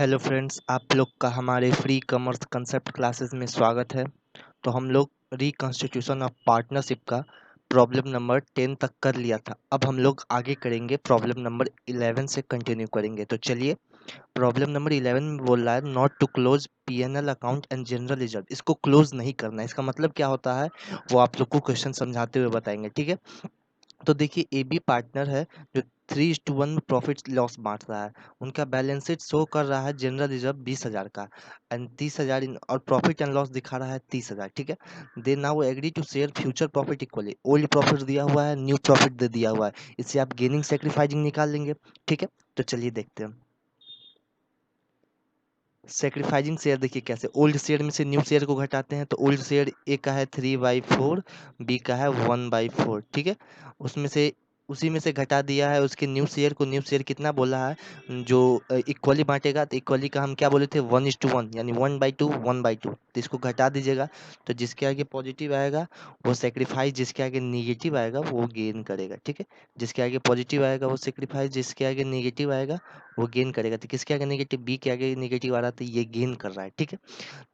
Hello friends, आप लोग का हमारे फ्री कॉमर्स कंसेप्ट क्लासेस में स्वागत है। तो हम लोग रिकॉन्स्टिट्यूशन ऑफ पार्टनरशिप का प्रॉब्लम नंबर 10 तक कर लिया था। अब हम लोग आगे करेंगे, प्रॉब्लम नंबर 11 से कंटिन्यू करेंगे। तो चलिए, प्रॉब्लम नंबर 11 में बोल रहा है not to close PNL account and general reserve. इसको क्लोज नहीं करना है। इसका मतलब क्या होता है वो आप लोग को क्वेश्चन समझाते हुए बताएंगे, ठीक है। तो देखिए, ए बी पार्टनर है जो 3:1 प्रॉफिट लॉस बांट रहा है। उनका बैलेंस शीट शो कर रहा है जनरल रिजर्व 20,000 का एंड 30,000 और प्रॉफिट एंड लॉस दिखा रहा है 30,000, ठीक है। They now agree to share future profit equally. Old profit दिया हुआ है, न्यू प्रॉफिट दे दिया हुआ है। इससे आप गेनिंग सेक्रीफाइसिंग निकाल लेंगे, ठीक है। तो चलिए देखते हैं सेक्रीफाइजिंग शेयर। देखिए कैसे, ओल्ड शेयर में से न्यू शेयर को घटाते हैं। तो ओल्ड शेयर ए का है 3/4, बी का है 1/4, ठीक है। उसमें से उसी में से घटा दिया है उसके न्यू शेयर को। न्यू शेयर कितना बोला है जो इक्वली बांटेगा, तो इक्वली का हम क्या बोले थे 1:1, यानी 1/2 1/2। तो इसको घटा दीजिएगा। तो जिसके आगे पॉजिटिव आएगा वो सेक्रीफाइस, जिसके आगे निगेटिव आएगा वो गेन करेगा, ठीक है। जिसके आगे पॉजिटिव आएगा वो सेक्रीफाइस, जिसके आगे निगेटिव आएगा वो गेन करेगा। तो किसके आगे नेगेटिव, बी के आगे नेगेटिव आ रहा था, ये गेन कर रहा है, ठीक है।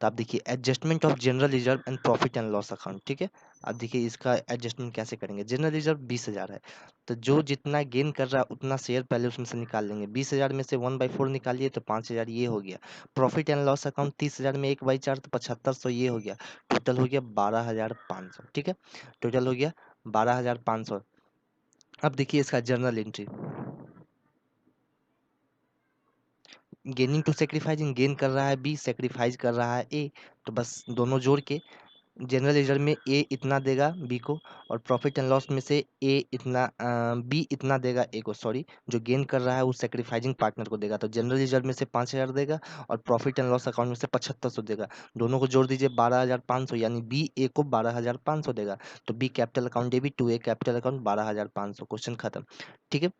तो आप देखिए adjustment of general reserve and profit and loss account, ठीक है। अब देखिए इसका एडजस्टमेंट कैसे करेंगे। जनरल रिजर्व 20,000 है, तो जो जितना गेन कर रहा है उतना शेयर पहले उसमें से निकाल लेंगे। 20,000 में से 1/4 निकालिए तो 5,000 ये हो गया। प्रॉफिट एंड लॉस अकाउंट 30,000 में 1/4 तो 7,500 ये हो गया। टोटल हो गया 12,500, ठीक है। टोटल हो गया 12,500। अब देखिए इसका journal entry, gaining to sacrificing, gain कर रहा है बी, सेक्रीफाइस कर रहा है ए। तो बस दोनों जोड़ के जनरल रिजर्व में ए इतना देगा बी को, और प्रॉफिट एंड लॉस में से ए इतना बी इतना देगा ए को, सॉरी। जो गेन कर रहा है वो सेक्रीफाइसिंग पार्टनर को देगा। तो जनरल रिजर्व में से 5,000 देगा और प्रॉफिट एंड लॉस अकाउंट में से 7,500 देगा। दोनों को जोड़ दीजिए 12,500, यानी बी ए को 12,500 देगा। तो B capital account debit to A capital account 12,500, question खत्म, ठीक है।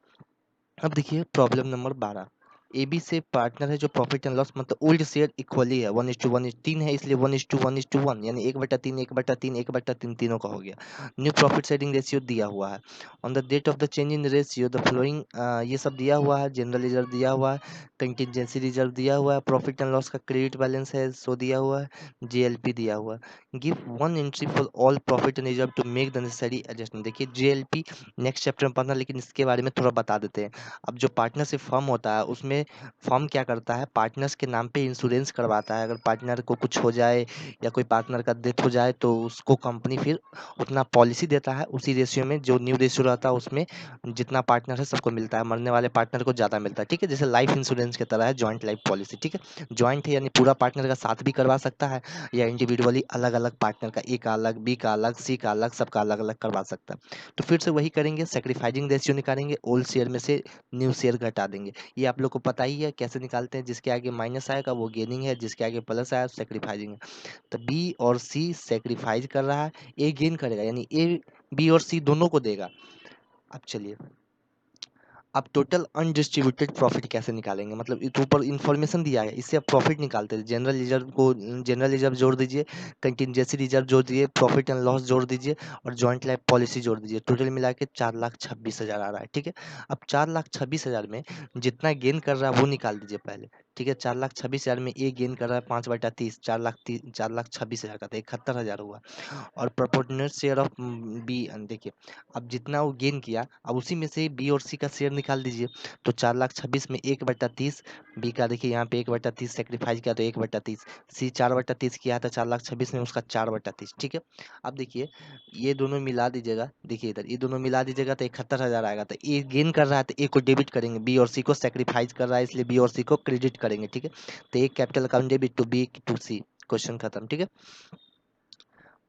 अब देखिए प्रॉब्लम नंबर 12, ए बी से पार्टनर है जो प्रॉफिट एंड लॉस, मतलब ओल्ड शेयर इक्वली है 1:1, 3 है इसलिए 1:1, यानी 1/3 1/3 1/3 तीनों का हो गया। न्यू प्रॉफिट शेयरिंग रेशियो दिया हुआ है। On the date of the change in ratio the following, ये सब दिया हुआ है। जनरल रिजर्व दिया हुआ है, कंटिजेंसी रिजर्व दिया हुआ है, प्रॉफिट एंड लॉस का क्रेडिट बैलेंस है सो दिया हुआ है, जेएलपी दिया हुआ है। Give one entry for all profit and reserve to make the necessary adjustment. देखिए जेएलपी नेक्स्ट चैप्टर में पढ़ना, लेकिन इसके बारे में थोड़ा बता देते हैं। अब जो पार्टनरशिप फर्म होता है उसमें फर्म क्या करता है, पार्टनर्स के नाम पे इंश्योरेंस करवाता है। अगर पार्टनर को कुछ हो जाए या कोई पार्टनर का डेथ हो जाए तो उसको कंपनी फिर उतना पॉलिसी देता है। उसी रेशियो में जो न्यू रेशियो रहता है उसमें जितना पार्टनर है सबको मिलता है, मरने वाले पार्टनर को ज़्यादा मिलता है, ठीक है। जैसे लाइफ इंश्योरेंस की तरह है जॉइंट लाइफ पॉलिसी, ठीक है। जॉइंट है यानी पूरा पार्टनर का साथ भी करवा सकता है, या इंडिविजुअली अलग अलग पार्टनर का, ए का अलग, बी का अलग, सी का अलग, सबका अलग अलग करवा सकता है। तो फिर से वही करेंगे, सेक्रीफाइजिंग रेशियो निकालेंगे, ओल्ड शेयर में से न्यू शेयर घटा देंगे। ये आप लोग को पता ही है कैसे निकालते हैं। जिसके आगे माइनस आएगा वो गेनिंग है, जिसके आगे प्लस आया सेक्रीफाइजिंग है। तो बी और सी सेक्रीफाइज कर रहा है, ए गेन करेगा, यानी ए बी और सी दोनों को देगा। अब चलिए, अब टोटल अनडिस्ट्रीब्यूटेड प्रॉफिट कैसे निकालेंगे, मतलब इसके ऊपर इन्फॉर्मेशन दिया है, इससे आप प्रॉफिट निकालते हैं। जनरल रिजर्व को जनरल रिजर्व जोड़ दीजिए, कंटिजेंसी रिजर्व जोड़ दीजिए, प्रॉफिट एंड लॉस जोड़ दीजिए और जॉइंट लाइफ पॉलिसी जोड़ दीजिए। टोटल मिला के 4,26,000 आ रहा है, ठीक है। अब 4,26,000 में जितना गेन कर रहा है वो निकाल दीजिए पहले, ठीक है। 4,26,000 में ए गेन कर रहा है 5/30, 4,26,000 का, तो 71,000 हुआ। और प्रोपोर्शनल शेयर ऑफ बी, देखिए अब जितना वो गेन किया अब उसी में से बी और सी का शेयर निकाल दीजिए। तो 4,26,000 में 1/30, बी का देखिए यहाँ पे 1/30 सेक्रीफाइस किया तो 1/30, सी 4/30 किया था 4,26,000 में उसका 4/30, ठीक है। अब देखिए ये दोनों मिला दीजिएगा, देखिए इधर ये दोनों मिला दीजिएगा तो 71,000 आएगा। तो ए गेन कर रहा है तो ए को डेबिट करेंगे, बी और सी को सेक्रीफाइस कर रहा है इसलिए बी और सी को क्रेडिट करेंगे, ठीक है। तो एक capital account debit to B to C, question खत्म, ठीक है।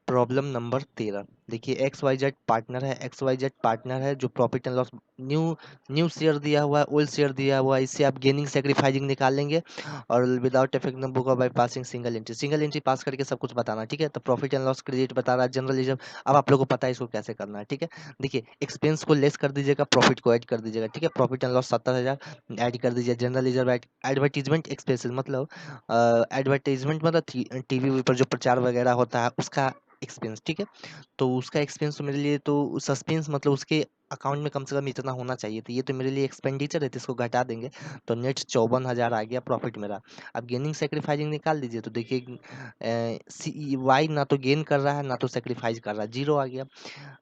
प्रॉब्लम नंबर 13, देखिए एक्स वाई जेड पार्टनर है। एक्स वाई जेड पार्टनर है जो profit and loss, new new share दिया हुआ है, ओल्ड शेयर दिया हुआ है, इससे आप गेनिंग सेक्रीफाइजिंग निकाल लेंगे और without effect book by passing single entry, single entry पास करके सब कुछ बताना, ठीक है। तो प्रॉफिट एंड लॉस क्रेडिट बता रहा है जनरल रिजर्व। अब आप लोग को पता है इसको कैसे करना है, ठीक है। देखिए एक्सपेंस को लेस कर दीजिएगा, प्रॉफिट को ऐड कर दीजिएगा, ठीक है। प्रॉफिट एंड लॉस 70,000 ऐड कर दीजिए, जनरल रिजर्व एडवर्टीजमेंट एक्सपेंसेस, मतलब एडवर्टीजमेंट मतलब टीवी पर जो प्रचार वगैरह होता है उसका एक्सपेंस, ठीक है। तो उसका एक्सपेंस तो मेरे लिए तो सस्पेंस मतलब उसके अकाउंट में कम से कम इतना होना चाहिए था, ये तो मेरे लिए एक्सपेंडिचर है तो इसको घटा देंगे, तो नेट 54,000 आ गया प्रॉफिट मेरा। अब गेनिंग सेक्रीफाइजिंग निकाल दीजिए तो देखिए वाई ना तो गेन कर रहा है ना तो सेक्रीफाइस कर रहा है, जीरो आ गया।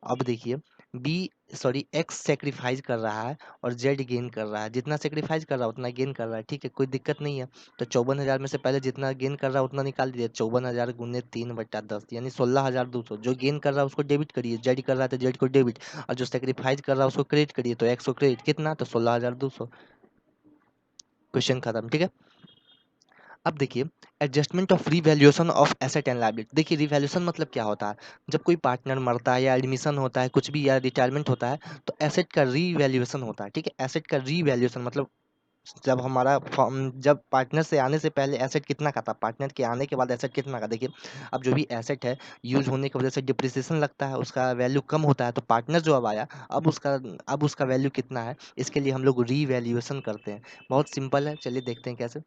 अब देखिए बी सॉरी एक्स सेक्रीफाइस कर रहा है और जेड गेन कर रहा है, जितना सेक्रीफाइस कर रहा है उतना गेन कर रहा है, ठीक है कोई दिक्कत नहीं है। तो 54,000 में से पहले जितना गेन कर रहा है उतना निकाल दीजिए, 54,000 गुने 3/10 यानी 16,200। जो गेन कर रहा है उसको डेबिट करिए, जेड कर रहा है तो जेड को डेबिट, और जो सेक्रीफाइस कर रहा है उसको क्रेडिट करिए, तो एक्स को क्रेडिट कितना, तो 16,200। क्वेश्चन खत्म, ठीक है। अब देखिए adjustment of revaluation of asset and liability. देखिए रिवैल्यूएशन मतलब क्या होता है, जब कोई पार्टनर मरता है या एडमिशन होता है कुछ भी या रिटायरमेंट होता है तो एसेट का रीवैल्यूएशन होता है, ठीक है। एसेट का रीवैल्यूएशन मतलब जब हमारा जब पार्टनर से आने से पहले एसेट कितना का था, पार्टनर के आने के बाद एसेट कितना का। देखिए अब जो भी एसेट है यूज होने की वजह से डिप्रिसिएशन लगता है, उसका वैल्यू कम होता है, तो पार्टनर जो अब आया अब उसका वैल्यू कितना है, इसके लिए हम लोग रीवैल्यूएशन करते हैं। बहुत सिंपल है, चलिए देखते हैं कैसे।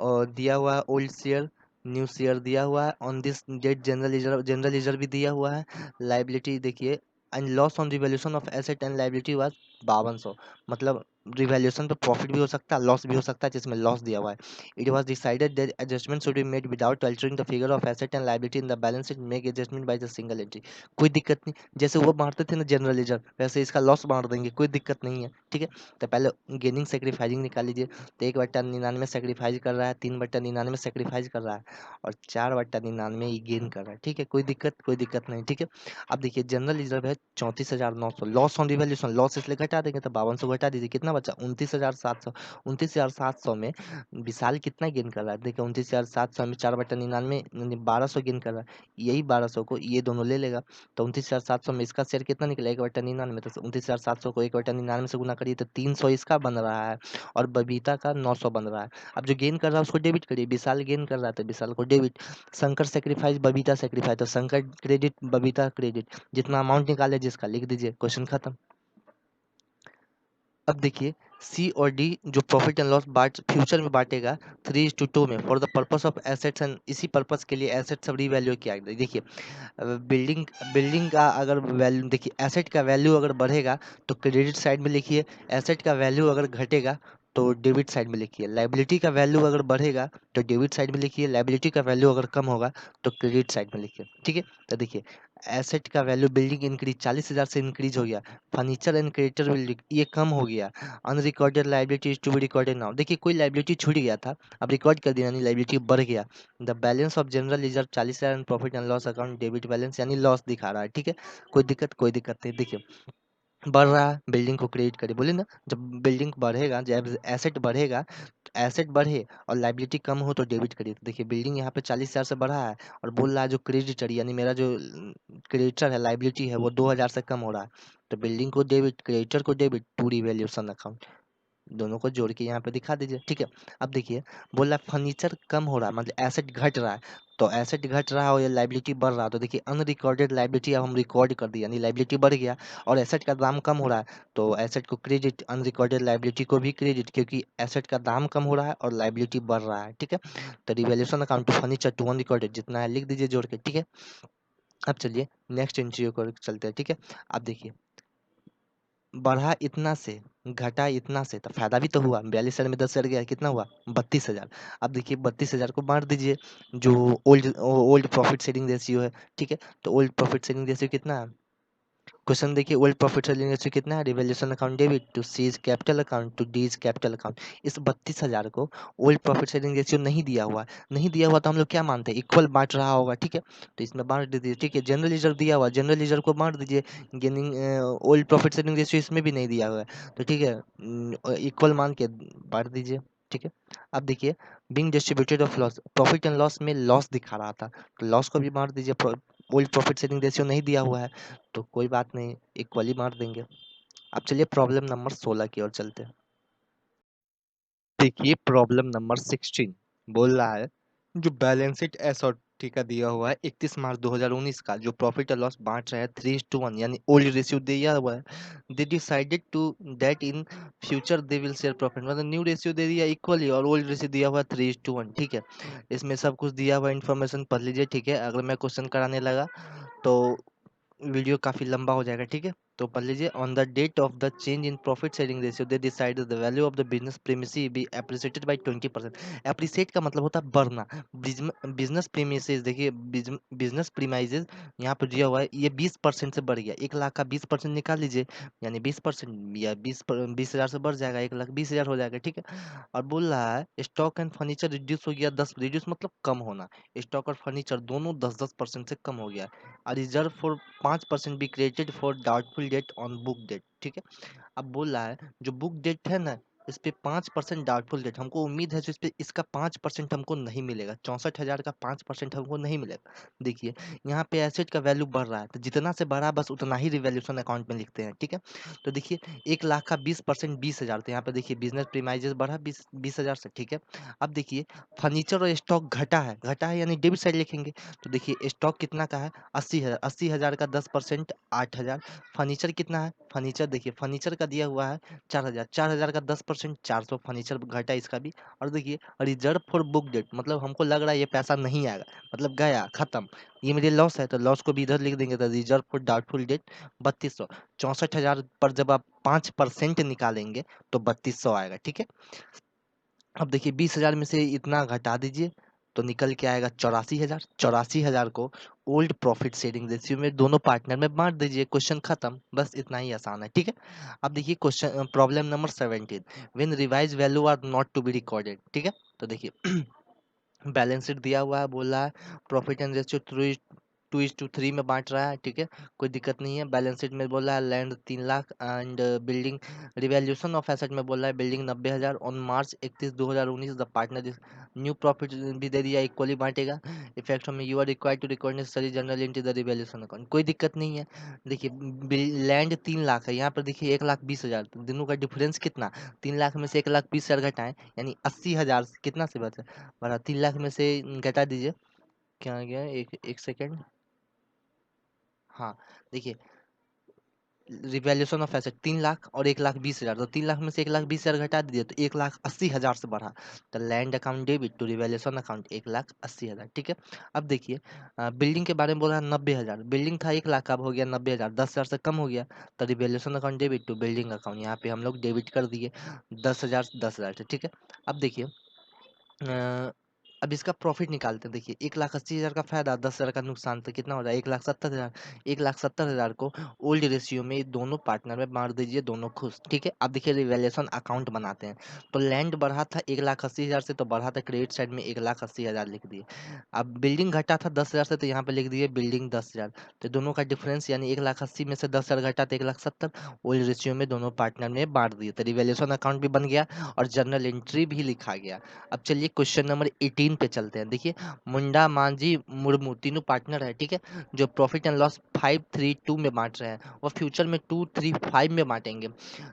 और दिया हुआ है ओल्ड शेयर, न्यू शेयर दिया हुआ है, on this date general ledger भी दिया हुआ है। लाइबिलिटी देखिए and loss on revaluation of asset and liability was 5200, मतलब रिवैल्यूएशन पे प्रॉफिट भी हो सकता है लॉस भी हो सकता है, जिसमें लॉस दिया हुआ है। It was decided that adjustment should be made without altering the figure of asset and liability in the balance sheet, make adjustment by the single entry. कोई दिक्कत नहीं, जैसे वो बांटते थे ना जनरल लीजर वैसे इसका लॉस बांट देंगे, कोई दिक्कत नहीं है, ठीक है। तो पहले गेनिंग सेक्रीफाइसिंग निकाल लीजिए, तो 1/99 सेक्रीफाइस कर रहा है, 3/99 सेक्रीफाइस कर रहा है और 4/99 ये गेन कर रहा है, ठीक है कोई दिक्कत नहीं, ठीक है। अब देखिए जनरल रिजर्व है 34,900, लॉस ऑन रिवैल्यूएशन, लॉस इसलिए घटा देंगे तो 5200 घटा दीजिए, कितना बचा 29,700। 29,700 में विशाल कितना गेन कर रहा है, देखिए 29,700 में 4/99 1200 गेन कर रहा है, यही 1200 को ये दोनों ले लेगा, तो 29,700 में इसका शेयर कितना निकला 1/99, तो 29,700 को 1/99 से गुना करिए तो 300 इसका बन रहा है और बबीता का 900 बन रहा है। अब जो गेन कर रहा है उसको डेबिट करिए, विशाल गेन कर रहा है तो विशाल को debit, Shankar sacrifice Babita sacrifice तो शंकर क्रेडिट बबीता क्रेडिट, जितना अमाउंट निकाले जिसका लिख दीजिए, क्वेश्चन खत्म। अब देखिए सी और डी जो प्रॉफिट एंड लॉस बाट फ्यूचर में बांटेगा 3:2 में for the purpose of assets and, इसी पर्पस के लिए एसेट सब रीवैल्यू किया गया। देखिए बिल्डिंग बिल्डिंग का अगर वैल्यू देखिए एसेट का वैल्यू अगर बढ़ेगा तो क्रेडिट साइड में लिखिए, एसेट का वैल्यू अगर घटेगा तो डेबिट साइड में लिखिए, लाइबिलिटी का वैल्यू अगर बढ़ेगा तो डेबिट साइड में लिखिए, लाइबिलिटी का वैल्यू अगर कम होगा तो क्रेडिट साइड में लिखिए, ठीक है। तो देखिए एसेट का वैल्यू बिल्डिंग इंक्रीज 40,000 से इंक्रीज हो गया, फर्नीचर एंड क्रेडिटर बिल्डिंग ये कम हो गया, unrecorded liability to be recorded now. देखिए कोई लाइबिलिटी छूट गया था अब रिकॉर्ड कर दिया यानी लाइबिलिटी बढ़ गया। The balance of general reserve 40,000 and profit and loss account debit balance यानी लॉस दिखा रहा है, ठीक है कोई दिक्कत नहीं। देखिए बढ़ रहा है बिल्डिंग को क्रिएट करिए, बोले ना जब बिल्डिंग बढ़ेगा जब एसेट बढ़ेगा, एसेट बढ़े और लाइबिलिटी कम हो तो डेबिट करिए। तो देखिए बिल्डिंग यहाँ पे 40,000 से बढ़ा है और बोल रहा है जो क्रेडिटर यानी मेरा जो क्रेडिटर है लाइबिलिटी है वो 2,000 से कम हो रहा है, तो बिल्डिंग को डेबिट क्रेडिटर को डेबिट टू रिवैल्यूएशन अकाउंट, दोनों को जोड़ के यहाँ पे दिखा दीजिए, ठीक है। अब देखिए बोला फर्नीचर कम हो रहा है मतलब एसेट घट रहा है, तो एसेट घट रहा हो या लाइबिलिटी बढ़ रहा है, तो देखिए अनरिकॉर्डेड लाइबिलिटी अब हम रिकॉर्ड कर दिया यानी लाइबिलिटी बढ़ गया और एसेट का दाम कम हो रहा है, तो एसेट को क्रेडिट अनरिकॉर्डेड लाइबिलिटी को भी क्रेडिट, क्योंकि एसेट का दाम कम हो रहा है और लाइबिलिटी बढ़ रहा है, ठीक है। तो revaluation account to furniture to unrecorded जितना है लिख दीजिए जोड़ के, ठीक है। अब चलिए नेक्स्ट एंट्री को चलते हैं, ठीक है। अब देखिए बढ़ा इतना से घटा इतना से तो फायदा भी तो हुआ, 42,000 में 10,000 गया कितना हुआ 32,000। अब देखिए 32,000 को बांट दीजिए, जो old old profit sharing ratio है, ठीक है। तो ओल्ड प्रॉफिट शेयरिंग रेशियो कितना है, क्वेश्चन देखिए ओल्ड प्रॉफिट शेयरिंग रेशियो कितना है, revaluation account debit to C is capital account to D is capital account. इस 32,000 को ओल्ड प्रॉफिट शेयरिंग रेशियो नहीं दिया हुआ है, नहीं दिया हुआ तो हम लोग क्या मानते हैं इक्वल बांट रहा होगा, ठीक है। तो इसमें बांट दीजिए, ठीक है। जनरल लीजर दिया हुआ जनरल लीजर को बांट दीजिए, gaining old profit sharing ratio इसमें भी नहीं दिया हुआ है तो ठीक है इक्वल मान के बांट दीजिए, ठीक है। अब देखिए being distributed of loss, profit and loss में लॉस दिखा रहा था तो लॉस को भी बांट दीजिए, ओल्ड प्रॉफिट शेयरिंग रेशियो नहीं दिया हुआ है तो कोई बात नहीं इक्वली मार देंगे। अब चलिए प्रॉब्लम नंबर 16 की ओर चलते हैं। देखिए प्रॉब्लम नंबर 16 बोल रहा है जो बैलेंस शीट एसओटी का दिया हुआ है 31 मार्च 2019 का, जो प्रॉफिट और लॉस बांट रहा है 3:1 यानी ओल्ड रेशियो दिया हुआ है। They decided to that in future they will share profit, मतलब न्यू रेशियो दे दिया इक्वली और ओल्ड रेशियो दिया हुआ 3:1, ठीक है। इसमें सब कुछ दिया हुआ इन्फॉर्मेशन पढ़ लीजिए, ठीक है। अगर मैं क्वेश्चन कराने लगा तो वीडियो काफी लंबा हो जाएगा, ठीक है। तो पढ़ लीजिए, on the date of the change in profit sharing ratio they decide the value of the business premises be appreciated by 20%। Appreciate का मतलब होता है बढ़ना। बिजनेस प्रीमिसेस, देखिए बिजनेस प्रीमाइजेज यहाँ पर दिया हुआ है, ये 20% से बढ़ गया। 1 लाख का 20% निकाल लीजिए, यानी 20% या 20,000 से बढ़ जाएगा, 1,20,000 हो जाएगा, ठीक है। और बोल रहा है स्टॉक एंड फर्नीचर रिड्यूस हो गया 10, रिड्यूस मतलब कम होना। स्टॉक और फर्नीचर दोनों 10-10% से कम हो गया। और रिजर्व फॉर 5% भी created for doubtful debt on book debt, ठीक है। अब बोल रहा है जो बुक डेट है ना, इस पे 5% डाउटफुल डेट, हमको उम्मीद है जो इस पे इसका 5% हमको नहीं मिलेगा, 64,000 का 5% हमको नहीं मिलेगा। देखिए यहाँ पे एसेट का वैल्यू बढ़ रहा है, तो जितना से बढ़ा बस उतना ही रिवैल्यूएशन अकाउंट में लिखते हैं, ठीक है। तो देखिए 1 लाख का 20% 20,000, तो यहाँ पे देखिए बिजनेस प्रीमाइजेस बढ़ा 20,000 से, ठीक है। अब देखिए फर्नीचर और स्टॉक घटा है यानी डेबिट साइड लिखेंगे। तो देखिए स्टॉक कितना का है, 80,000, 80,000 का 10% 8,000। फर्नीचर कितना है, फर्नीचर देखिए फर्नीचर का दिया हुआ है 4,000, 4,000 का 10% 400, फर्नीचर घटा इसका भी। और देखिए रिजर्व फॉर बुक डेट, मतलब हमको लग रहा है ये पैसा नहीं आएगा, मतलब गया खत्म, ये मेरे लॉस है, तो लॉस को भी इधर लिख देंगे। तो रिजर्व फॉर डाउटफुल डेट 3200, 64,000 पर जब आप 5% निकालेंगे तो 3200 आएगा, ठीक है। अब देखिए 20,000 में से इतना घटा दीजिए तो निकल के आएगा 84,000। 84,000 को ओल्ड प्रॉफिट शेयरिंग रेशियो में दोनों पार्टनर में बांट दीजिए, क्वेश्चन खत्म, बस इतना ही आसान है, ठीक है। अब देखिए question problem number 17, when revise value are not to be recorded, ठीक है। तो देखिए बैलेंस शीट दिया हुआ है, बोला है प्रॉफिट एंड रेशियो 2:3 में बांट रहा है, ठीक है, कोई दिक्कत नहीं है। बैलेंस शीट में बोला है land 3 lakh and building, revaluation of asset में बोला है building 90,000 on March 31 2019 the partner new profit भी दे दिया, इक्वली बांटेगा। इफेक्ट में you are required to record necessary journal entry the revaluation account, कोई दिक्कत नहीं है। देखिए लैंड 3 लाख है, यहाँ पर देखिए 1,20,000, दोनों का डिफरेंस कितना, 3 लाख में से 1,20,000 घटाएं यानी 80,000 कितना से बचा, बड़ा 3 लाख में से घटा दीजिए, क्या आ गया, एक एक सेकेंड, हाँ देखिए रिवैल्यूएशन ऑफ एसेट 3 लाख और 1,20,000, तो 3 लाख में से 1,20,000 घटा दीजिए तो 1,80,000 से बढ़ा, तो land account debit to revaluation account 1,80,000, ठीक है। अब देखिए बिल्डिंग के बारे में बोल रहा है 90,000, बिल्डिंग था 1 लाख, अब हो गया 90,000, 10,000 से कम हो गया, तो revaluation account debit to building account, यहाँ पे हम लोग डेबिट कर दिए 10,000 10,000 से, ठीक है। अब देखिए अब इसका प्रॉफिट निकालते हैं, देखिए 1,80,000 का फायदा, 10,000 का नुकसान, तो कितना हो रहा है 1,70,000। 1,70,000 को ओल्ड रेशियो में दोनों पार्टनर में बांट दीजिए, दोनों खुश, ठीक है। अब देखिए रिवैल्यूएशन अकाउंट बनाते हैं, तो लैंड बढ़ा था 1,80,000 से, तो बढ़ा था क्रेडिट साइड में 1,80,000 लिख दिए। अब बिल्डिंग घटा था 10,000 से, तो यहाँ पे लिख दिए बिल्डिंग 10,000, तो दोनों का डिफरेंस यानी 1,80,000 में से 10,000 घटा तो 1,70,000, ओल्ड रेशियो में दोनों पार्टनर में बांट दिए, तो रिवैल्यूएशन अकाउंट भी बन गया और जर्नल एंट्री भी लिखा गया। अब चलिए क्वेश्चन नंबर 18 पे चलते हैं। देखिए मुंडा मांझी मुर्मू तीनों पार्टनर है, ठीक है, जो प्रॉफिट एंड लॉस 532 में बांट रहे हैं, वो फ्यूचर में 235 में बांटेंगे।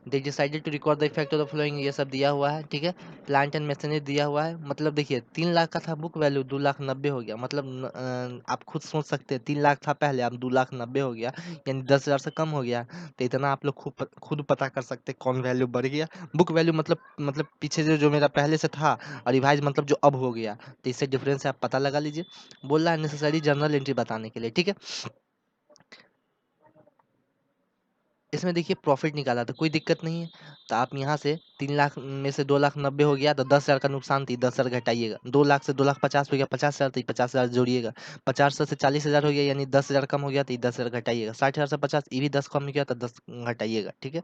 They decided to record the effect of the following, ये सब दिया हुआ है, ठीक है। प्लांट एंड मशीनरी दिया हुआ है, मतलब देखिए 3 लाख का था बुक वैल्यू, 2,90,000 हो गया, मतलब आप खुद सोच सकते हैं 3 लाख था पहले, अब 2,90,000 हो गया, यानी 10,000 से कम हो गया। तो इतना आप लोग खुद पता कर सकते हैं कौन वैल्यू बढ़ गया। बुक वैल्यू मतलब पीछे जो मेरा पहले से था, और रिवाइज मतलब जो अब हो गया, तो इससे डिफरेंस आप पता लगा लीजिए। बोल रहा है नेसेसरी जर्नल एंट्री बताने के लिए, ठीक है। इसमें देखिए प्रॉफिट निकाला था, कोई दिक्कत नहीं है, तो आप यहाँ से 3 लाख में से 2,90,000 हो गया, तो 10,000 का नुकसान थी, 10,000 घटाइएगा, 2 लाख से 2,50,000 हो गया, 50,000 तो 50,000 जोड़िएगा, 50,000 से 40,000 हो गया यानी 10,000 कम हो गया, तो 10,000 घटाइएगा, 60,000 से 50 ये भी 10 कम हो गया, तो 10 घटाइएगा, ठीक है।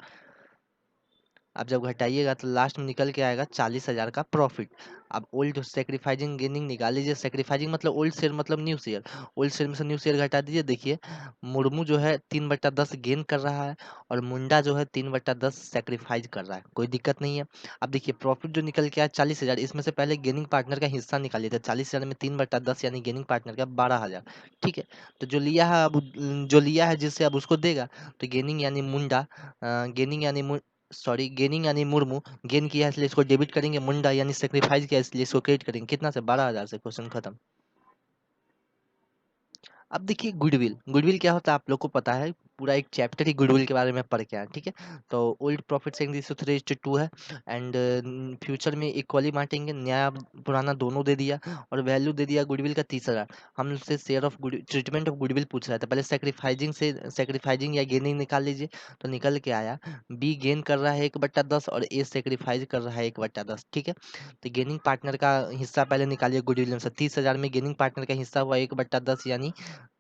अब जब घटाइएगा तो लास्ट में निकल के आएगा 40,000 का प्रॉफिट। अब ओल्ड सेक्रीफाइजिंग गेनिंग निकाल लीजिए, सेक्रीफाइजिंग मतलब ओल्ड शेयर मतलब न्यू शेयर, ओल्ड शेयर में से न्यू शेयर घटा दीजिए। देखिए मुर्मू जो है 3/10 गेन कर रहा है, और मुंडा जो है 3/10 सेक्रीफाइज कर रहा है, कोई दिक्कत नहीं है। अब देखिए प्रॉफिट जो निकल के आया 40,000, इसमें से पहले गेनिंग पार्टनर का हिस्सा निकालिए, तो 40,000 में 3/10 यानी गेनिंग पार्टनर का 12,000, ठीक है। तो जो लिया है अब, जो लिया है जिससे अब उसको देगा, तो गेनिंग यानी मुंडा, गेनिंग यानी सॉरी गेनिंग यानी मुर्मू गेन किया है इसलिए इसको डेबिट करेंगे, मुंडा यानी सेक्रीफाइस किया इसलिए इसको क्रेडिट करेंगे, कितना से 12,000 से, क्वेश्चन खत्म। अब देखिए गुडविल, गुडविल क्या होता है आप लोग को पता है, पूरा एक चैप्टर ही गुडविल के बारे में पढ़ के आए, ठीक है। तो ओल्ड प्रॉफिट सेइंग रेशियो 3:2 है, एंड फ्यूचर में इक्वली बांटेंगे, नया पुराना दोनों दे दिया, और वैल्यू दे दिया गुडविल का 30,000। हम उससे share of good treatment of goodwill पूछ रहा था, पहले सेक्रीफाइजिंग या गेनिंग निकाल लीजिए। तो निकल के आया बी गेन कर रहा है 1/10 और ए सेक्रीफाइज कर रहा है 1/10, ठीक है। तो गेनिंग पार्टनर का हिस्सा पहले निकालिए गुडविल में से, 30,000 में गेनिंग पार्टनर का हिस्सा हुआ 1/10 यानी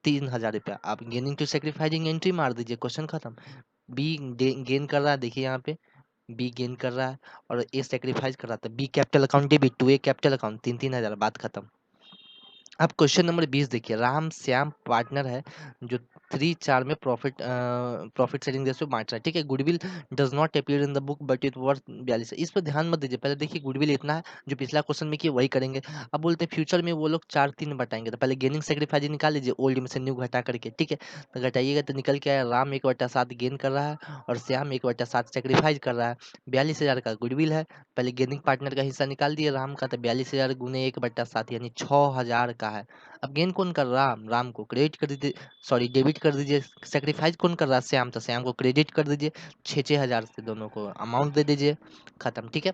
3,000 रुपया। आप गेनिंग टू सेक्रीफाइजिंग एंट्री मार दीजिए, क्वेश्चन खत्म। बी गेन कर रहा है, देखिए यहाँ पे बी गेन कर रहा है और ए सेक्रीफाइस कर रहा था। B capital account debit to A capital account, 3,000, बात खत्म। अब क्वेश्चन नंबर 20 देखिए, राम श्याम पार्टनर है जो 3-4 में प्रॉफिट सेलिंग रेशियो बांट रहा है, ठीक है। Goodwill does not appear in the book but it worth 42 है। इस पर ध्यान मत दीजिए, पहले देखिए गुडविल इतना है, जो पिछला क्वेश्चन में किया वही करेंगे। अब बोलते हैं फ्यूचर में वो लोग 4-3 बताएंगे, तो पहले गेनिंग सेक्रीफाइस निकाल लीजिए ओल्ड में से न्यू घटा करके, ठीक है। तो घटाइएगा तो निकल के आया राम 1/7 गेन कर रहा है और श्याम 1/7 सेक्रीफाइस कर रहा है। 42,000 का गुडविल है, पहले गेनिंग पार्टनर का हिस्सा निकाल दिए राम का, तो 42,000 गुने 1/7 यानी 6,000 का है। अब गेन कौन कर रहा, राम को क्रेडिट कर दीजिए, सॉरी डेबिट कर दीजिए। सेक्रीफाइस कौन कर रहा है, श्याम, तो श्याम को क्रेडिट कर दीजिए। 6,000 से दोनों को अमाउंट दे दीजिए, खत्म, ठीक है।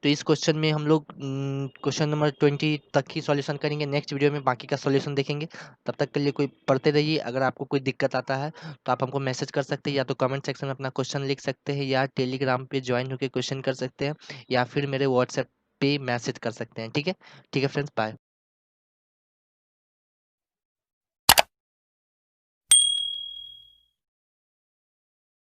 तो इस क्वेश्चन में हम लोग क्वेश्चन नंबर 20 तक ही सॉल्यूशन करेंगे, नेक्स्ट वीडियो में बाकी का सॉल्यूशन देखेंगे। तब तक के लिए कोई पढ़ते रहिए, अगर आपको कोई दिक्कत आता है तो आप हमको मैसेज कर सकते हैं, या तो कमेंट सेक्शन में अपना क्वेश्चन लिख सकते हैं, या टेलीग्राम पे ज्वाइन होकर क्वेश्चन कर सकते हैं, या फिर मेरे व्हाट्सएप पे मैसेज कर सकते हैं, ठीक है। ठीक है फ्रेंड्स, बाय।